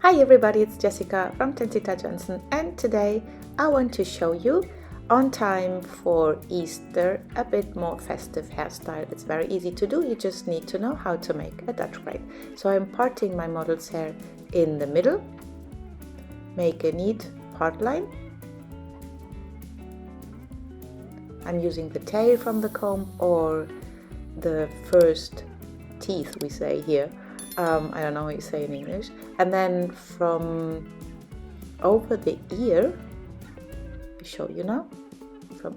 Hi everybody, it's Jessica from Tensita Johnson, and today I want to show you on time for Easter a bit more festive hairstyle. It's very easy to do, you just need to know how to make a Dutch braid. So I'm parting my model's hair in the middle, make a neat part line. I'm using the tail from the comb or the first teeth, we say here. I don't know what you say in English. And then from over the ear, I show you now, from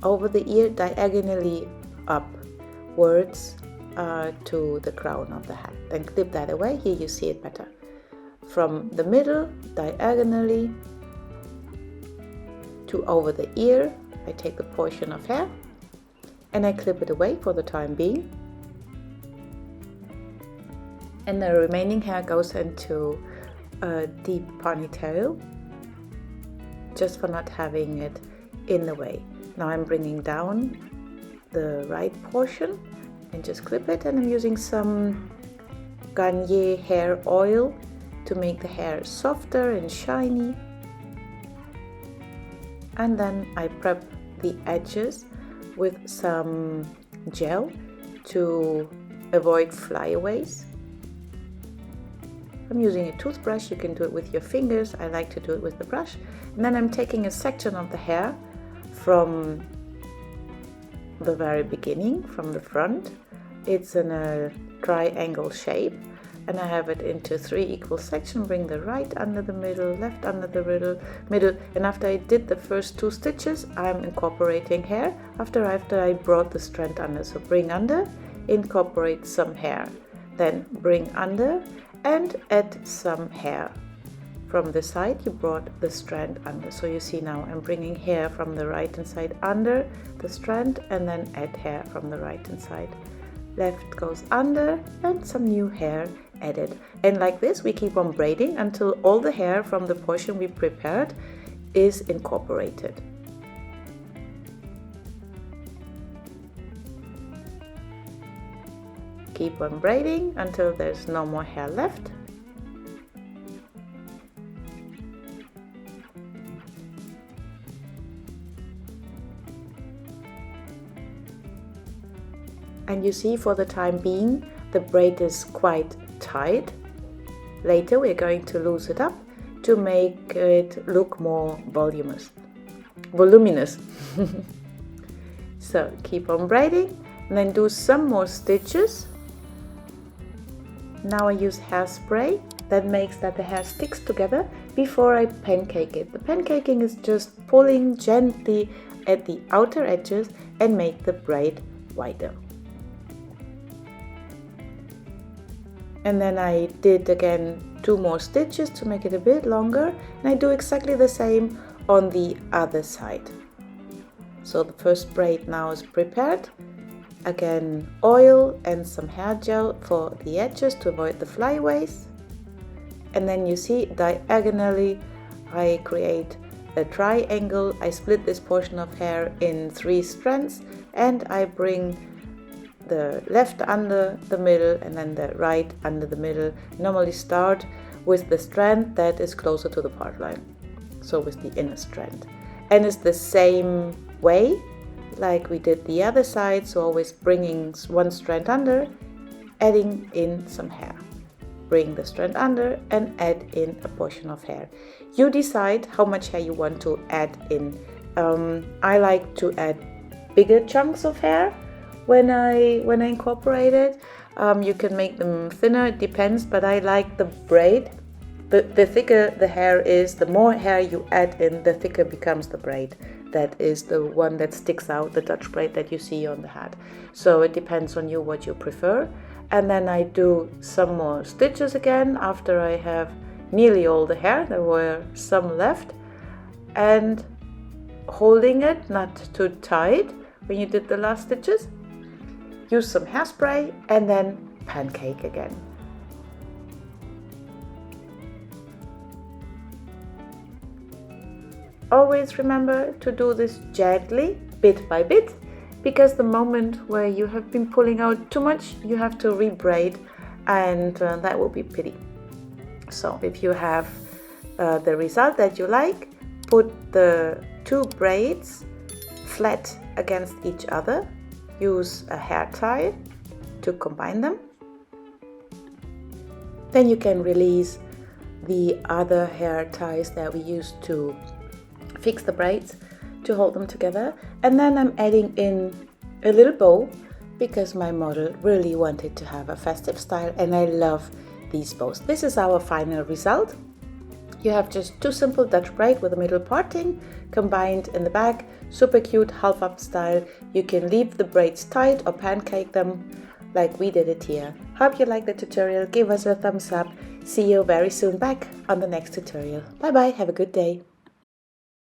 over the ear diagonally upwards to the crown of the hat. Then clip that away. Here you see it better. From the middle diagonally to over the ear, I take the portion of hair and I clip it away for the time being. And the remaining hair goes into a deep ponytail, just for not having it in the way. Now I'm bringing down the right portion and just clip it, and I'm using some Garnier hair oil to make the hair softer and shiny. And then I prep the edges with some gel to avoid flyaways. I'm using a toothbrush, you can do it with your fingers, I like to do it with the brush. And then I'm taking a section of the hair from the very beginning, from the front. It's in a triangle shape and I have it into 3 equal sections. Bring the right under the middle, left under the middle, and after I did the first 2 stitches, I'm incorporating hair after I brought the strand under. So bring under, incorporate some hair, then bring under and add some hair. From the side you brought the strand under, so you see now I'm bringing hair from the right hand side under the strand and then add hair from the right hand side. Left goes under and some new hair added. And like this we keep on braiding until all the hair from the portion we prepared is incorporated. Keep on braiding until there's no more hair left. And you see, for the time being, the braid is quite tight. Later we're going to loose it up to make it look more voluminous. So keep on braiding and then do some more stitches. Now I use hairspray that makes that the hair sticks together before I pancake it. The pancaking is just pulling gently at the outer edges and make the braid wider. And then I did again 2 more stitches to make it a bit longer, and I do exactly the same on the other side. So the first braid now is prepared. Again, oil and some hair gel for the edges to avoid the flyaways. And then you see diagonally I create a triangle. I split this portion of hair in 3 strands and I bring the left under the middle and then the right under the middle. Normally start with the strand that is closer to the part line, so with the inner strand. And it's the same way like we did the other side, so always bringing 1 strand under, adding in some hair. Bring the strand under and add in a portion of hair. You decide how much hair you want to add in. I like to add bigger chunks of hair when I incorporate it. You can make them thinner, it depends, but I like the braid. The thicker the hair is, the more hair you add in, the thicker becomes the braid. That is the one that sticks out, the Dutch braid that you see on the hat. So it depends on you what you prefer. And then I do some more stitches again after I have nearly all the hair. There were some left. And holding it not too tight when you did the last stitches. Use some hairspray and then pancake again. Always remember to do this gently, bit by bit, because the moment where you have been pulling out too much, you have to rebraid, and that will be pity. So if you have the result that you like, put the two braids flat against each other, use a hair tie to combine them. Then you can release the other hair ties that we used to fix the braids to hold them together. And then I'm adding in a little bow because my model really wanted to have a festive style, and I love these bows. This is our final result. You have just two simple Dutch braid with a middle parting combined in the back. Super cute, half up style. You can leave the braids tight or pancake them like we did it here. Hope you liked the tutorial. Give us a thumbs up. See you very soon back on the next tutorial. Bye bye, have a good day.